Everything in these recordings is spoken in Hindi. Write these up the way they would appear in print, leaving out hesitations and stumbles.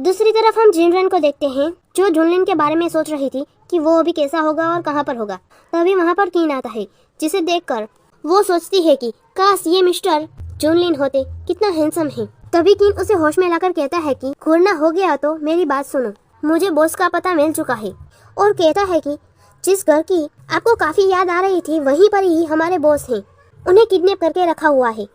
दूसरी तरफ हम जिनरन को देखते हैं जो जुनलिन के बारे में सोच रही थी कि वो अभी कैसा होगा और कहाँ पर होगा। तभी वहाँ पर कीन आता है जिसे देखकर वो सोचती है कि काश ये मिस्टर जुनलिन होते, कितना हैंडसम है। तभी कीन उसे होश में लाकर कहता है कि घूरना हो गया तो मेरी बात सुनो, मुझे बॉस का पता मिल चुका है। और कहता है कि जिस घर की आपको काफी याद आ रही थी वहीं पर ही हमारे बॉस हैं, उन्हें किडनैप करके रखा हुआ है,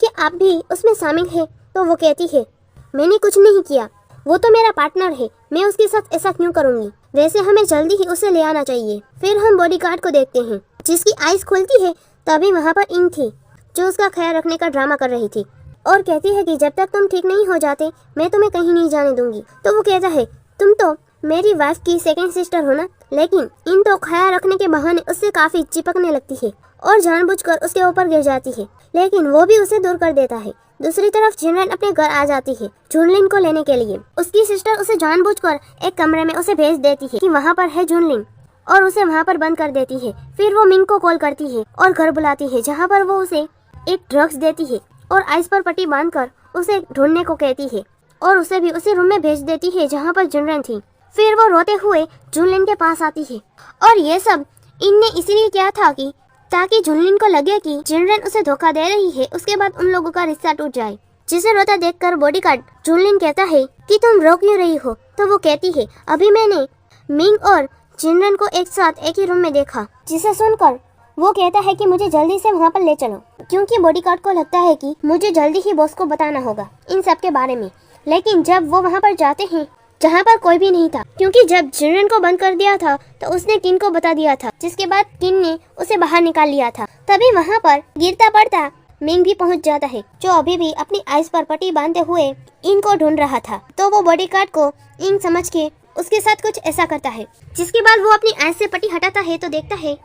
कि आप भी उसमें शामिल है। तो वो कहती है मैंने कुछ नहीं किया, वो तो मेरा पार्टनर है, मैं उसके साथ ऐसा क्यों करूंगी, वैसे हमें जल्दी ही उसे ले आना चाहिए। फिर हम बॉडीगार्ड को देखते हैं जिसकी आइज खुलती है। तभी वहाँ पर इंग थी जो उसका ख्याल रखने का ड्रामा कर रही थी और कहती है कि जब तक तुम ठीक नहीं हो जाते मैं तुम्हें कहीं नहीं जाने दूंगी। तो वो कहता है तुम तो मेरी वाइफ की सेकंड सिस्टर हो ना। लेकिन इन तो ख्याल रखने के बहाने उससे काफी चिपकने लगती है और जानबूझकर उसके ऊपर गिर जाती है, लेकिन वो भी उसे दूर कर देता है। दूसरी तरफ जिनरन अपने घर आ जाती है जुनलिन को लेने के लिए। उसकी सिस्टर उसे जानबूझकर एक कमरे में उसे भेज देती है कि वहाँ पर है जुनलिन, और उसे वहाँ पर बंद कर देती है। फिर वो मिंग को कॉल करती है और घर बुलाती है, जहाँ पर वो उसे एक ड्रग्स देती है और आइस पर पट्टी बांधकर उसे ढूंढने को कहती है और उसे भी उसी रूम में भेज देती है जहाँ पर जिनरन थी। फिर वो रोते हुए जुनलिन के पास आती है और ये सब इनने इसीलिए किया था कि ताकि जुनलिन को लगे कि जिनरन उसे धोखा दे रही है, उसके बाद उन लोगों का रिश्ता टूट जाए। जिसे रोता देखकर बॉडीगार्ड जुनलिन कहता है कि तुम रो क्यों रही हो। तो वो कहती है अभी मैंने मिंग और जिनरन को एक साथ एक ही रूम में देखा। जिसे सुनकर वो कहता है कि मुझे जल्दी से वहाँ पर ले चलो, क्योंकि बॉडीगार्ड को लगता है कि मुझे जल्दी ही बॉस को बताना होगा इन सब के बारे में। लेकिन जब वो वहाँ पर जाते हैं जहाँ पर कोई भी नहीं था, क्योंकि जब जिनरन को बंद कर दिया था तो उसने किन को बता दिया था, जिसके बाद किन ने उसे बाहर निकाल लिया था। तभी वहाँ पर गिरता पड़ता मिंग भी पहुँच जाता है, जो अभी भी अपनी आइस पर पट्टी बांधते हुए इंग को ढूंढ रहा था। तो वो बॉडीगार्ड को इंग समझ के उसके साथ कुछ ऐसा करता है, जिसके बाद वो अपनी आइस से पट्टी हटाता है तो देखता है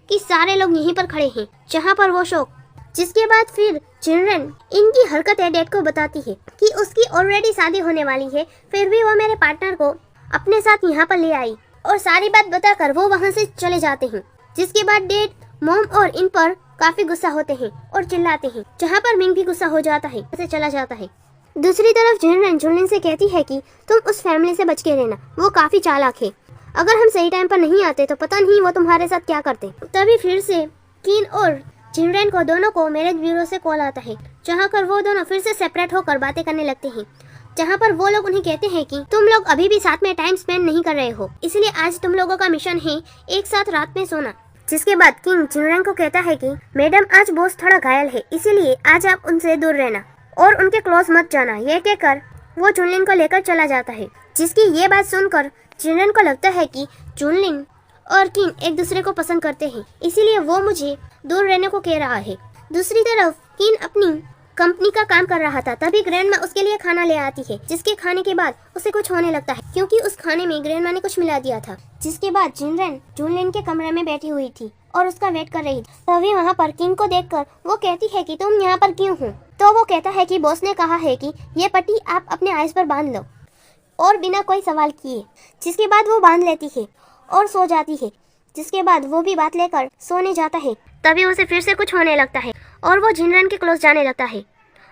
कि सारे लोग यहीं पर खड़े हैं जहाँ पर वो शौक। जिसके बाद फिर जिनरन इनकी हरकतें डैड को बताती है कि उसकी ऑलरेडी शादी होने वाली है, फिर भी वो मेरे पार्टनर को अपने साथ यहाँ पर ले आई, और सारी बात बताकर वो वहाँ से चले जाते हैं। जिसके बाद डैड मॉम और इन पर काफी गुस्सा होते हैं और चिल्लाते हैं, जहाँ पर मिंग भी गुस्सा हो जाता है, उसे चला जाता है। दूसरी तरफ जिनरन जुनलिन से कहती है कि तुम उस फैमिली से बच के रहना, वो काफी चालाक है, अगर हम सही टाइम पर नहीं आते तो पता नहीं वो तुम्हारे साथ क्या करते। तभी फिर से किन और जिनरन को दोनों को मैरिज ब्यूरो से कॉल आता है, जहाँ पर वो दोनों फिर से सेपरेट होकर बातें करने लगते हैं, जहाँ पर वो लोग उन्हें कहते हैं कि तुम लोग अभी भी साथ में टाइम स्पेंड नहीं कर रहे हो, इसलिए आज तुम लोगों का मिशन है एक साथ रात में सोना। जिसके बाद किंग जिनरन को कहता है कि मैडम आज बॉस थोड़ा घायल है, इसीलिए आज आप उनसे दूर रहना और उनके क्लोज मत जाना। ये कहकर वो जुनलिन को लेकर चला जाता है। जिसकी ये बात सुनकर जिनरन को लगता है कि जुनलिन और किंग एक दूसरे को पसंद करते हैं, इसीलिए वो मुझे दूर रहने को कह रहा है। दूसरी तरफ किंग अपनी कंपनी का काम कर रहा था, तभी ग्रैंडमा उसके लिए खाना ले आती है, जिसके खाने के बाद उसे कुछ होने लगता है, क्योंकि उस खाने में ग्रैंडमा ने कुछ मिला दिया था। जिसके बाद जिनरन जुनलिन के कमरे में बैठी हुई थी और उसका वेट कर रही थी। तभी वहाँ पर किंग को देखकर वो कहती है कि तुम यहाँ पर क्यों हो। तो वो कहता है कि बॉस ने कहा है कि ये पट्टी आप अपने आइस पर बांध लो, और बिना कोई सवाल किए। जिसके बाद वो बांध लेती है और सो जाती है। जिसके बाद वो भी बात लेकर सोने जाता है। तभी उसे फिर से कुछ होने लगता है और वो जिनरन के क्लोज जाने लगता है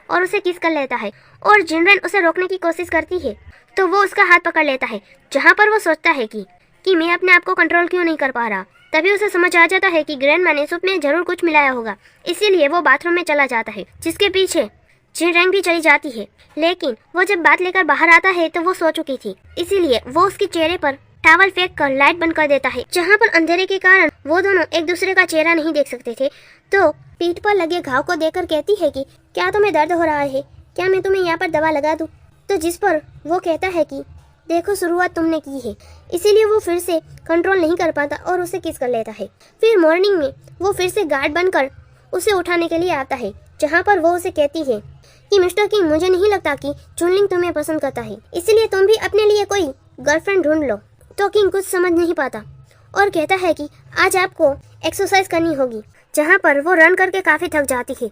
और उसे किस कर लेता है, और जिनरन उसे रोकने की कोशिश करती है तो वो उसका हाथ पकड़ लेता है, जहाँ पर वो सोचता है कि मैं अपने आप को कंट्रोल क्यों नहीं कर पा रहा। तभी उसे समझ आ जाता है कि ग्रैंडमा ने सूप में जरूर कुछ मिलाया होगा, इसीलिए वो बाथरूम में चला जाता है। जिसके पीछे जिनरन भी चली जाती है, लेकिन वो जब बात लेकर बाहर आता है तो वो सो चुकी थी, इसीलिए वो उसके चेहरे पर टॉवल फेंक कर लाइट बंद कर देता है, जहाँ पर अंधेरे के कारण वो दोनों एक दूसरे का चेहरा नहीं देख सकते थे। तो पीठ पर लगे घाव को देखकर कहती है कि क्या तुम्हें दर्द हो रहा है, क्या मैं तुम्हें यहाँ पर दवा लगा दूँ। तो जिस पर वो कहता है कि देखो शुरुआत तुमने की है, इसीलिए वो फिर से कंट्रोल नहीं कर पाता और उसे किस कर लेता है। फिर मॉर्निंग में वो फिर से गार्ड बनकर उसे उठाने के लिए आता है, जहाँ पर वो उसे कहती है कि मिस्टर किंग मुझे नहीं लगता कि जुनलिन तुम्हें पसंद करता है, इसलिए तुम भी अपने लिए कोई गर्लफ्रेंड ढूंढ लो। तो किंग कुछ समझ नहीं पाता और कहता है कि आज आपको एक्सरसाइज करनी होगी, जहाँ पर वो रन करके काफी थक जाती है।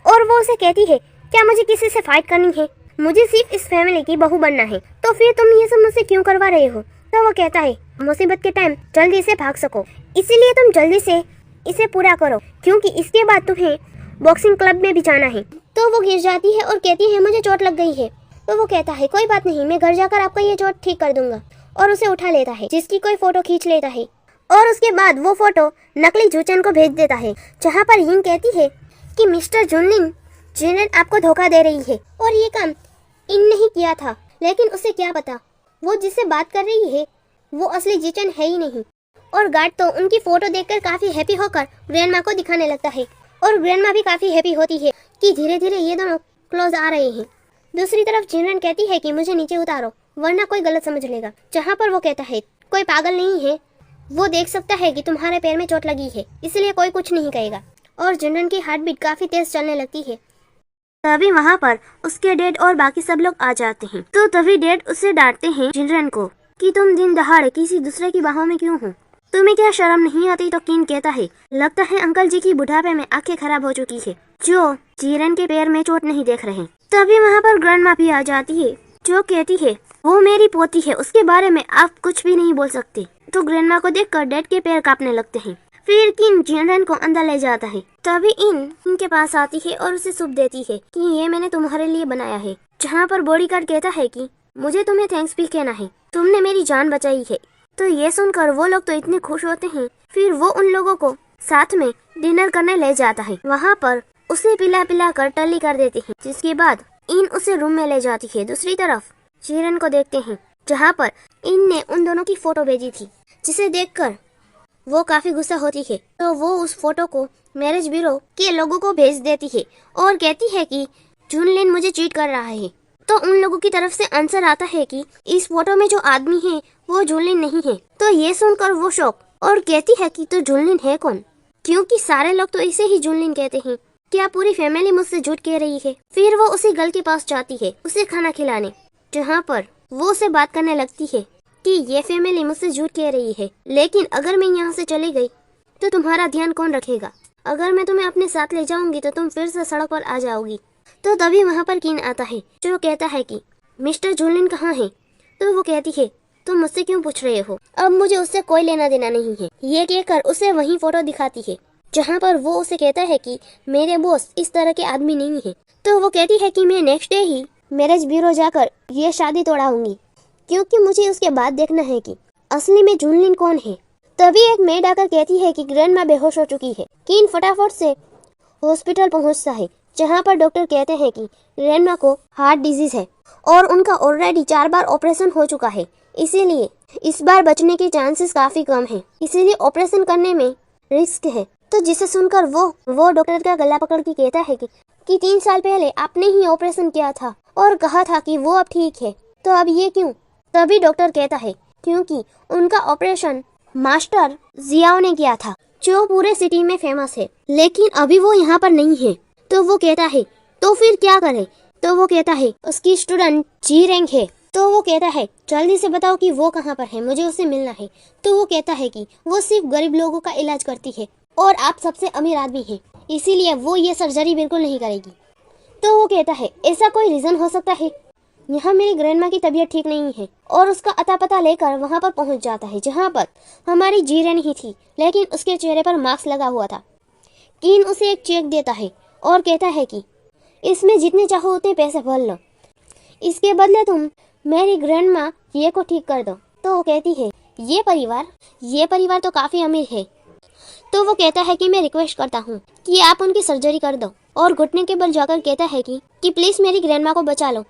और वो उसे कहती है क्या मुझे किसी से फाइट करनी है, मुझे सिर्फ इस फैमिली की बहू बनना है, तो फिर तुम ये सब मुझसे क्यों करवा रहे हो। तो वो कहता है मुसीबत के टाइम जल्दी से भाग सको, इसीलिए तुम जल्दी से इसे पूरा करो, क्योंकि इसके बाद तुम्हें बॉक्सिंग क्लब में भी जाना है। तो वो गिर जाती है और कहती है मुझे चोट लग गई है। तो वो कहता है कोई बात नहीं, मैं घर जाकर आपका ये चोट ठीक कर दूंगा, और उसे उठा लेता है, जिसकी कोई फोटो खींच लेता है, और उसके बाद वो फोटो नकली जूचन को भेज देता है, जहाँ पर यिंग कहती है कि मिस्टर जुनलिन, जिनेट आपको धोखा दे रही है और ये काम इन नहीं किया था। लेकिन उसे क्या पता वो जिससे बात कर रही है वो असली जीचन है ही नहीं। और गार्ड तो उनकी फोटो देखकर काफी हैप्पी होकर ग्रैंडमा को दिखाने लगता है, और ग्रैंडमा भी काफी हैप्पी होती है कि धीरे धीरे ये दोनों क्लोज आ रहे हैं। दूसरी तरफ जिनरन कहती है कि मुझे नीचे उतारो वरना कोई गलत समझ लेगा, जहाँ पर वो कहता है कोई पागल नहीं है, वो देख सकता है कि तुम्हारे पैर में चोट लगी है, इसलिए कोई कुछ नहीं कहेगा। और जिनरन की हार्ट बीट काफी तेज चलने लगती है। तभी वहाँ पर उसके डैड और बाकी सब लोग आ जाते हैं। तो तभी डैड उसे डांटते हैं जिनरन को कि तुम दिन दहाड़े किसी दूसरे की बाहों में क्यों हो, तुम्हें क्या शर्म नहीं आती। तो कीन कहता है लगता है अंकल जी की बुढ़ापे में आंखें खराब हो चुकी है, जो जिनरन के पैर में चोट नहीं देख रहे। तभी वहाँ पर ग्रैंडमा भी आ जाती है, जो कहती है वो मेरी पोती है, उसके बारे में आप कुछ भी नहीं बोल सकते। तो ग्रैंडमा को देखकर डैड के पैर कांपने लगते हैं। फिर किन जिनरन को अंदर ले जाता है। तभी इनके पास आती है और उसे सूप देती है कि ये मैंने तुम्हारे लिए बनाया है, जहाँ पर बॉडीगार्ड कहता है कि मुझे तुम्हें थैंक्स भी कहना है, तुमने मेरी जान बचाई है। तो ये सुनकर वो लोग तो इतने खुश होते हैं। फिर वो उन लोगों को साथ में डिनर करने ले जाता है। वहाँ पर उसे पिला पिला कर टल्ली कर देते हैं, जिसके बाद इन उसे रूम में ले जाती है। दूसरी तरफ जिनरन को देखते हैं, जहाँ पर इन ने उन दोनों की फोटो भेजी थी, जिसे देखकर वो काफी गुस्सा होती है। तो वो उस फोटो को मैरिज ब्यूरो के लोगों को भेज देती है और कहती है कि जुनलिन मुझे चीट कर रहा है। तो उन लोगों की तरफ से आंसर आता है कि इस फोटो में जो आदमी है वो जुनलिन नहीं है। तो ये सुनकर वो शॉक और कहती है कि तो जुनलिन है कौन, क्योंकि सारे लोग तो इसे ही जुनलिन कहते हैं, क्या पूरी फैमिली मुझसे झूठ कह रही है। फिर वो उसी गर्ल के पास जाती है उसे खाना खिलाने, जहाँ पर वो उसे बात करने लगती है कि ये फैमिली मुझसे झूठ कह रही है, लेकिन अगर मैं यहाँ से चली गई तो तुम्हारा ध्यान कौन रखेगा, अगर मैं तुम्हें अपने साथ ले जाऊंगी तो तुम फिर से सड़क पर आ जाओगी। तो तभी वहाँ पर किन आता है, जो कहता है कि मिस्टर जुनलिन कहाँ है। तो वो कहती है तुम मुझसे क्यों पूछ रहे हो, अब मुझे उससे कोई लेना देना नहीं है। ये कहकर उसे वही फोटो दिखाती है, जहाँ पर वो उसे कहता है कि मेरे बॉस इस तरह के आदमी नहीं है। तो वो कहती है कि मैं नेक्स्ट डे ही मैरिज ब्यूरो जाकर ये शादी तोड़ाऊंगी, क्योंकि मुझे उसके बाद देखना है कि असली में जुनलिन कौन है। तभी एक मेड आकर कहती है कि ग्रैंडमा बेहोश हो चुकी है। किन फटाफट से हॉस्पिटल पहुंचता है, जहां पर डॉक्टर कहते हैं कि ग्रैंडमा को हार्ट डिजीज है और उनका ऑलरेडी 4 बार ऑपरेशन हो चुका है, इसीलिए इस बार बचने के चांसेस काफी कम है, इसीलिए ऑपरेशन करने में रिस्क है। तो जिसे सुनकर वो डॉक्टर का गला पकड़ के कहता है कि 3 साल पहले आपने ही ऑपरेशन किया था और कहा था कि वो अब ठीक है, तो अब ये क्यों। तभी डॉक्टर कहता है क्योंकि उनका ऑपरेशन मास्टर जियाओ ने किया था, जो पूरे सिटी में फेमस है, लेकिन अभी वो यहाँ पर नहीं है। तो वो कहता है तो फिर क्या करे। तो वो कहता है उसकी स्टूडेंट जी रैंक है। तो वो कहता है जल्दी से बताओ कि वो कहाँ पर है, मुझे उससे मिलना है। तो वो कहता है कि वो सिर्फ गरीब लोगों का इलाज करती है और आप सबसे अमीर आदमी है, इसीलिए वो ये सर्जरी बिल्कुल नहीं करेगी। तो वो कहता है ऐसा कोई रीजन हो सकता है, यहाँ मेरी ग्रैंडमा की तबीयत ठीक नहीं है। और उसका अता पता लेकर वहाँ पर पहुँच जाता है, जहाँ पर हमारी जीरे नहीं थी, लेकिन उसके चेहरे पर मास्क लगा हुआ था। कीन उसे एक चेक देता है और कहता है कि इसमें जितने चाहो उतने पैसे भर लो, इसके बदले तुम मेरी ग्रैंडमा ये को ठीक कर दो। तो वो कहती है ये परिवार तो काफ़ी अमीर है। तो वो कहता है कि मैं रिक्वेस्ट करता हूँ कि आप उनकी सर्जरी कर दो, और घुटने के बल जाकर कहता है कि प्लीज़ मेरी ग्रैंडमा को बचा लो।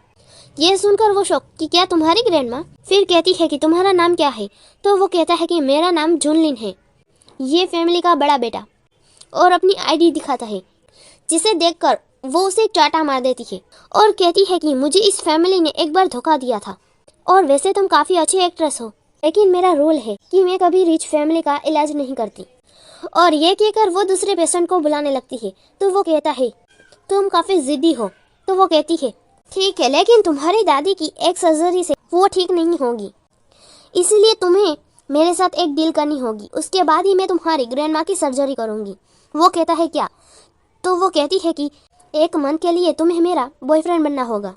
ये सुनकर वो शौक कि क्या तुम्हारी ग्रैंडमा। फिर कहती है कि तुम्हारा नाम क्या है। तो वो कहता है कि मेरा नाम जुनलिन है, ये फैमिली का बड़ा बेटा, और अपनी आईडी दिखाता है, जिसे देखकर वो उसे चाटा मार देती है और कहती है कि मुझे इस फैमिली ने एक बार धोखा दिया था, और वैसे तुम काफ़ी अच्छी एक्ट्रेस हो, लेकिन मेरा रूल है कि मैं कभी रिच फैमिली का इलाज नहीं करती। और ये कहकर वो दूसरे पेशेंट को बुलाने लगती है। तो वो कहता है तुम काफ़ी जिद्दी हो। तो वो कहती है ठीक है, लेकिन तुम्हारी दादी की एक सर्जरी से वो ठीक नहीं होगी, इसलिए तुम्हें मेरे साथ एक डील करनी होगी, उसके बाद ही मैं तुम्हारी ग्रैंडमा की सर्जरी करूँगी। वो कहता है क्या। तो वो कहती है कि 1 मंथ के लिए तुम्हें मेरा बॉयफ्रेंड बनना होगा,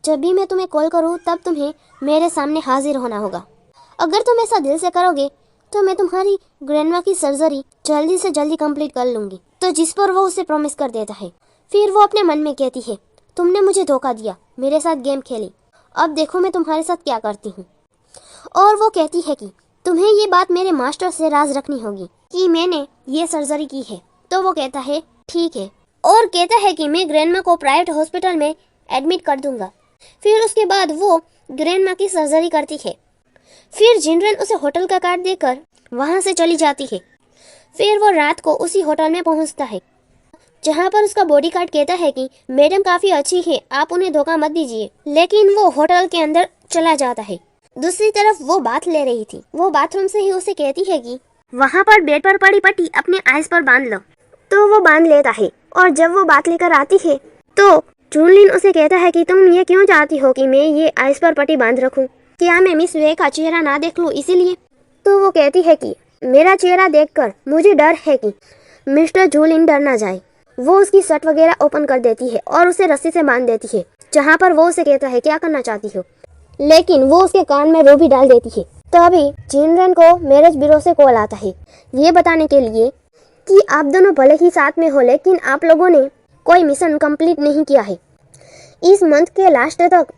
जब भी मैं तुम्हें कॉल करूँ तब तुम्हें मेरे सामने हाजिर होना होगा। अगर तुम ऐसा दिल से करोगे तो मैं तुम्हारी ग्रैंडमा की सर्जरी जल्दी से जल्दी कंप्लीट कर लूँगी। तो जिस पर वो उसे प्रॉमिस कर देता है। फिर वो अपने मन में कहती है तुमने मुझे धोखा दिया, मेरे साथ गेम खेली, अब देखो मैं तुम्हारे साथ क्या करती हूँ। और वो कहती है कि तुम्हें ये बात मेरे मास्टर से राज रखनी होगी कि मैंने ये सर्जरी की है। तो वो कहता है ठीक है, और कहता है कि मैं ग्रैंडमा को प्राइवेट हॉस्पिटल में एडमिट कर दूंगा। फिर उसके बाद वो ग्रैंडमा की सर्जरी करती है। फिर जिनरेन उसे होटल का कार्ड देकर वहाँ से चली जाती है। फिर वो रात को उसी होटल में पहुँचता है जहाँ पर उसका बॉडीगार्ड कहता है कि मैडम काफ़ी अच्छी है, आप उन्हें धोखा मत दीजिए। लेकिन वो होटल के अंदर चला जाता है। दूसरी तरफ वो बात ले रही थी। वो बाथरूम से ही उसे कहती है कि वहाँ पर बेड पर पड़ी पट्टी अपने आइस पर बांध लो। तो वो बांध लेता है और जब वो बात लेकर आती है तो जूनलिन उसे कहता है कि तुम ये क्यों चाहती हो कि मैं ये आइस पर पट्टी बांध रखूं? क्या मैं मिस वे का चेहरा ना देख लूं इसीलिए? तो वो कहती है कि मेरा चेहरा देखकर मुझे डर है कि मिस्टर जूलिन डर ना जाए। वो उसकी शर्ट वगैरह ओपन कर देती है और उसे रस्सी से बांध देती है, जहाँ पर वो उसे कहता है क्या करना चाहती हो, लेकिन वो उसके कान में रूबी डाल देती है। तभी जिनरेन को मैरिज ब्यूरो से कॉल आता है ये बताने के लिए कि आप दोनों भले ही साथ में हो लेकिन आप लोगों ने कोई मिशन कंप्लीट नहीं किया है। इस मंथ के लास्ट तक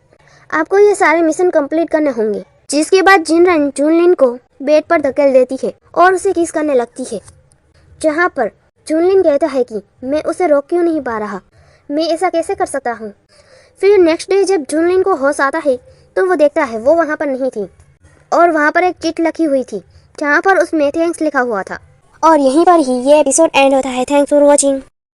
आपको ये सारे मिशन कंप्लीट करने होंगे। जिसके बाद जिनरेन जूनलिन को बेड पर धकेल देती है और उसे किस करने लगती है, जहाँ पर जूनलिन कहता है कि मैं उसे रोक क्यों नहीं पा रहा, मैं ऐसा कैसे कर सकता हूँ। फिर नेक्स्ट डे जब जूनलिन को होश आता है तो वो देखता है वो वहाँ पर नहीं थी और वहाँ पर एक चिट लिखी हुई थी जहाँ पर उसमें थैंक्स लिखा हुआ था। और यहीं पर ही ये एपिसोड एंड होता है। Thanks for watching.